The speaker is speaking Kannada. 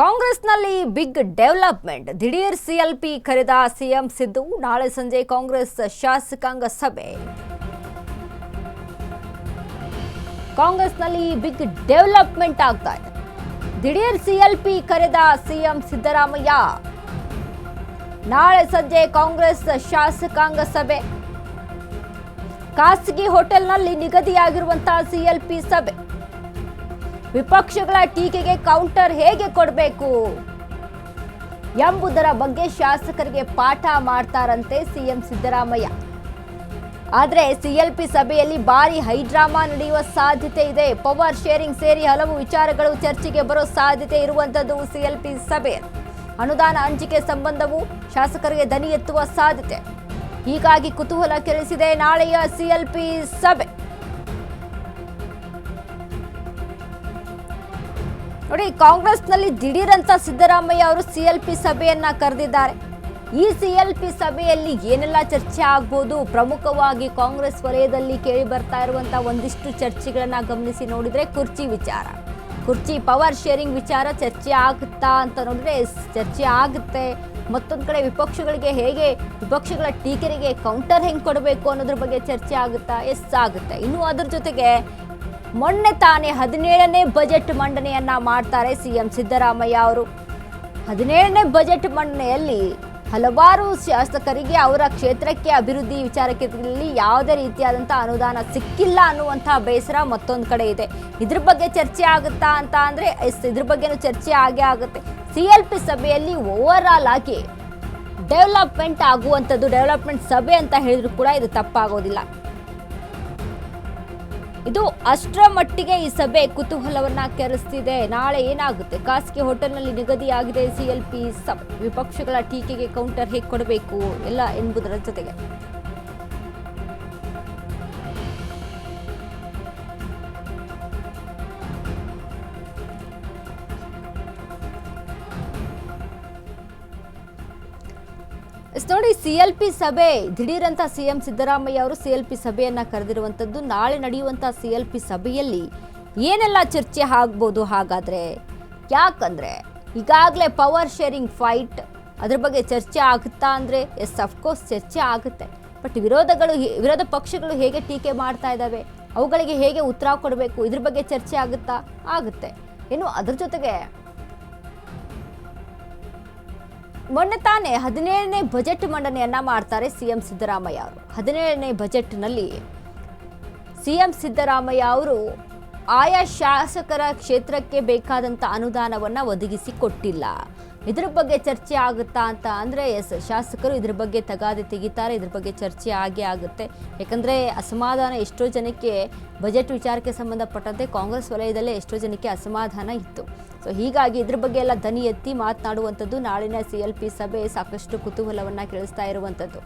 ಕಾಂಗ್ರೆಸ್ನಲ್ಲಿ ಬಿಗ್ ಡೆವಲಪ್ಮೆಂಟ್. ದಿಢೀರ್ ಸಿಎಲ್ಪಿ ಕರೆದ ಸಿಎಂ ಸಿದ್ದು. ನಾಳೆ ಸಂಜೆ ಕಾಂಗ್ರೆಸ್ ಶಾಸಕಾಂಗ ಸಭೆ. ಕಾಂಗ್ರೆಸ್ನಲ್ಲಿ ಬಿಗ್ ಡೆವಲಪ್ಮೆಂಟ್ ಆಗ್ತಾ ಇದೆ. ದಿಢೀರ್ ಸಿಎಲ್ಪಿ ಕರೆದ ಸಿಎಂ ಸಿದ್ದರಾಮಯ್ಯ. ನಾಳೆ ಸಂಜೆ ಕಾಂಗ್ರೆಸ್ ಶಾಸಕಾಂಗ ಸಭೆ. ಖಾಸಗಿ ಹೋಟೆಲ್ನಲ್ಲಿ ನಿಗದಿಯಾಗಿರುವಂತಹ ಸಿಎಲ್ಪಿ ಸಭೆ. ವಿಪಕ್ಷಗಳ ಟೀಕೆಗೆ ಕೌಂಟರ್ ಹೇಗೆ ಕೊಡಬೇಕು ಎಂಬುದರ ಬಗ್ಗೆ ಶಾಸಕರಿಗೆ ಪಾಠ ಮಾಡ್ತಾರಂತೆ ಸಿಎಂ ಸಿದ್ದರಾಮಯ್ಯ. ಆದರೆ ಸಿಎಲ್ಪಿ ಸಭೆಯಲ್ಲಿ ಭಾರಿ ಹೈಡ್ರಾಮಾ ನಡೆಯುವ ಸಾಧ್ಯತೆ ಇದೆ. ಪವರ್ ಶೇರಿಂಗ್ ಸೇರಿ ಹಲವು ವಿಚಾರಗಳು ಚರ್ಚೆಗೆ ಬರೋ ಸಾಧ್ಯತೆ ಇರುವಂತದ್ದು ಸಿಎಲ್ಪಿ ಸಭೆ. ಅನುದಾನ ಹಂಚಿಕೆ ಸಂಬಂಧವು ಶಾಸಕರಿಗೆ ದನಿ ಎತ್ತುವ ಸಾಧ್ಯತೆ. ಹೀಗಾಗಿ ಕುತೂಹಲ ಕೆರಳಿಸಿದೆ ನಾಳೆಯ ಸಿಎಲ್ಪಿ ಸಭೆ. ನೋಡಿ, ಕಾಂಗ್ರೆಸ್ನಲ್ಲಿ ದಿಢೀರ್ ಅಂತ ಸಿದ್ದರಾಮಯ್ಯ ಅವರು ಸಿಎಲ್ಪಿ ಸಭೆಯನ್ನ ಕರೆದಿದ್ದಾರೆ. ಈ ಸಿಎಲ್ಪಿ ಸಭೆಯಲ್ಲಿ ಏನೆಲ್ಲ ಚರ್ಚೆ ಆಗ್ಬೋದು, ಪ್ರಮುಖವಾಗಿ ಕಾಂಗ್ರೆಸ್ ವಲಯದಲ್ಲಿ ಕೇಳಿ ಬರ್ತಾ ಇರುವಂತಹ ಒಂದಿಷ್ಟು ಚರ್ಚೆಗಳನ್ನ ಗಮನಿಸಿ ನೋಡಿದ್ರೆ, ಕುರ್ಚಿ ವಿಚಾರ, ಕುರ್ಚಿ ಪವರ್ ಶೇರಿಂಗ್ ವಿಚಾರ ಚರ್ಚೆ ಆಗುತ್ತಾ ಅಂತ ನೋಡಿದ್ರೆ ಚರ್ಚೆ ಆಗುತ್ತೆ. ಮತ್ತೊಂದು ಕಡೆ ವಿಪಕ್ಷಗಳಿಗೆ ವಿಪಕ್ಷಗಳ ಟೀಕೆಗೆ ಕೌಂಟರ್ ಹೆಂಗೆ ಕೊಡಬೇಕು ಅನ್ನೋದ್ರ ಬಗ್ಗೆ ಚರ್ಚೆ ಆಗುತ್ತಾ? ಎಸ್ ಆಗುತ್ತೆ. ಇನ್ನು ಅದ್ರ ಜೊತೆಗೆ ಮೊನ್ನೆ ತಾನೇ 17ನೇ ಬಜೆಟ್ ಮಂಡನೆಯನ್ನ ಮಾಡ್ತಾರೆ ಸಿಎಂ ಸಿದ್ದರಾಮಯ್ಯ ಅವರು. 17ನೇ ಬಜೆಟ್ ಮಂಡನೆಯಲ್ಲಿ ಹಲವಾರು ಶಾಸಕರಿಗೆ ಅವರ ಕ್ಷೇತ್ರಕ್ಕೆ ಅಭಿವೃದ್ಧಿ ವಿಚಾರಕ್ಕೆ ಯಾವುದೇ ರೀತಿಯಾದಂತಹ ಅನುದಾನ ಸಿಕ್ಕಿಲ್ಲ ಅನ್ನುವಂತಹ ಬೇಸರ ಮತ್ತೊಂದು ಕಡೆ ಇದೆ. ಇದ್ರ ಬಗ್ಗೆ ಚರ್ಚೆ ಆಗುತ್ತಾ ಅಂತ ಅಂದ್ರೆ ಇದ್ರ ಬಗ್ಗೆನೂ ಚರ್ಚೆ ಆಗೇ ಆಗುತ್ತೆ. ಸಿಎಲ್ಪಿ ಸಭೆಯಲ್ಲಿ ಓವರ್ ಆಲ್ ಆಗಿ ಡೆವಲಪ್ಮೆಂಟ್ ಆಗುವಂಥದ್ದು, ಡೆವಲಪ್ಮೆಂಟ್ ಸಭೆ ಅಂತ ಹೇಳಿದ್ರು ಕೂಡ ಇದು ತಪ್ಪಾಗೋದಿಲ್ಲ. ಇದು ಅಷ್ಟರ ಮಟ್ಟಿಗೆ ಈ ಸಭೆ ಕುತೂಹಲವನ್ನ ಕೆರಳಿಸ್ತಿದೆ. ನಾಳೆ ಏನಾಗುತ್ತೆ? ಖಾಸಗಿ ಹೋಟೆಲ್ನಲ್ಲಿ ನಿಗದಿಯಾಗಿದೆ ಸಿಎಲ್ಪಿ ಸಭೆ. ವಿಪಕ್ಷಗಳ ಟೀಕೆಗೆ ಕೌಂಟರ್ ಹೇಗೆ ಕೊಡಬೇಕು ಎಲ್ಲ ಎಂಬುದರ ಜೊತೆಗೆ ನೋಡಿ, ಸಿಎಲ್ಪಿ ಸಭೆ ದಿಢೀರ್ ಅಂತ ಸಿಎಂ ಸಿದ್ದರಾಮಯ್ಯ ಅವರು ಸಿಎಲ್ಪಿ ಸಭೆಯನ್ನ ಕರೆದಿರುವಂತದ್ದು. ನಾಳೆ ನಡೆಯುವಂತಹ ಸಿಎಲ್ಪಿ ಸಭೆಯಲ್ಲಿ ಏನೆಲ್ಲ ಚರ್ಚೆ ಆಗ್ಬೋದು ಹಾಗಾದ್ರೆ? ಯಾಕಂದ್ರೆ ಈಗಾಗಲೇ ಪವರ್ ಶೇರಿಂಗ್ ಫೈಟ್ ಅದ್ರ ಬಗ್ಗೆ ಚರ್ಚೆ ಆಗುತ್ತಾ ಅಂದ್ರೆ ಎಸ್ ಅಫ್ಕೋರ್ಸ್ ಚರ್ಚೆ ಆಗುತ್ತೆ. ಬಟ್ ವಿರೋಧ ಪಕ್ಷಗಳು ಹೇಗೆ ಟೀಕೆ ಮಾಡ್ತಾ ಇದ್ದಾವೆ, ಅವುಗಳಿಗೆ ಹೇಗೆ ಉತ್ತರ ಕೊಡಬೇಕು, ಇದ್ರ ಬಗ್ಗೆ ಚರ್ಚೆ ಆಗುತ್ತೆ. ಇನ್ನು ಅದ್ರ ಜೊತೆಗೆ ಮೊನ್ನೆ ತಾನೇ 17ನೇ ಬಜೆಟ್ ಮಂಡನೆಯನ್ನ ಮಾಡ್ತಾರೆ ಸಿಎಂ ಸಿದ್ದರಾಮಯ್ಯ ಅವರು. 17ನೇ ಬಜೆಟ್ನಲ್ಲಿ ಸಿಎಂ ಸಿದ್ದರಾಮಯ್ಯ ಅವರು ಆಯಾ ಶಾಸಕರ ಕ್ಷೇತ್ರಕ್ಕೆ ಬೇಕಾದಂಥ ಅನುದಾನವನ್ನು ಒದಗಿಸಿ ಕೊಟ್ಟಿಲ್ಲ. ಇದ್ರ ಬಗ್ಗೆ ಚರ್ಚೆ ಆಗುತ್ತಾ ಅಂತ ಅಂದರೆ ಎಸ್, ಶಾಸಕರು ಇದ್ರ ಬಗ್ಗೆ ತಗಾದೆ ತೆಗಿತಾರೆ. ಇದ್ರ ಬಗ್ಗೆ ಚರ್ಚೆ ಆಗೇ ಆಗುತ್ತೆ. ಯಾಕಂದರೆ ಅಸಮಾಧಾನ ಎಷ್ಟೋ ಜನಕ್ಕೆ ಬಜೆಟ್ ವಿಚಾರಕ್ಕೆ ಸಂಬಂಧಪಟ್ಟಂತೆ ಕಾಂಗ್ರೆಸ್ ವಲಯದಲ್ಲೇ ಎಷ್ಟೋ ಜನಕ್ಕೆ ಅಸಮಾಧಾನ ಇತ್ತು. ಸೊ ಹೀಗಾಗಿ ಇದ್ರ ಬಗ್ಗೆ ಎಲ್ಲ ದನಿ ಎತ್ತಿ ಮಾತನಾಡುವಂಥದ್ದು ನಾಳಿನ ಸಿಎಲ್ಪಿ ಸಭೆ ಸಾಕಷ್ಟು ಕುತೂಹಲವನ್ನು ಕೆರಳಿಸ್ತಾ ಇರುವಂಥದ್ದು.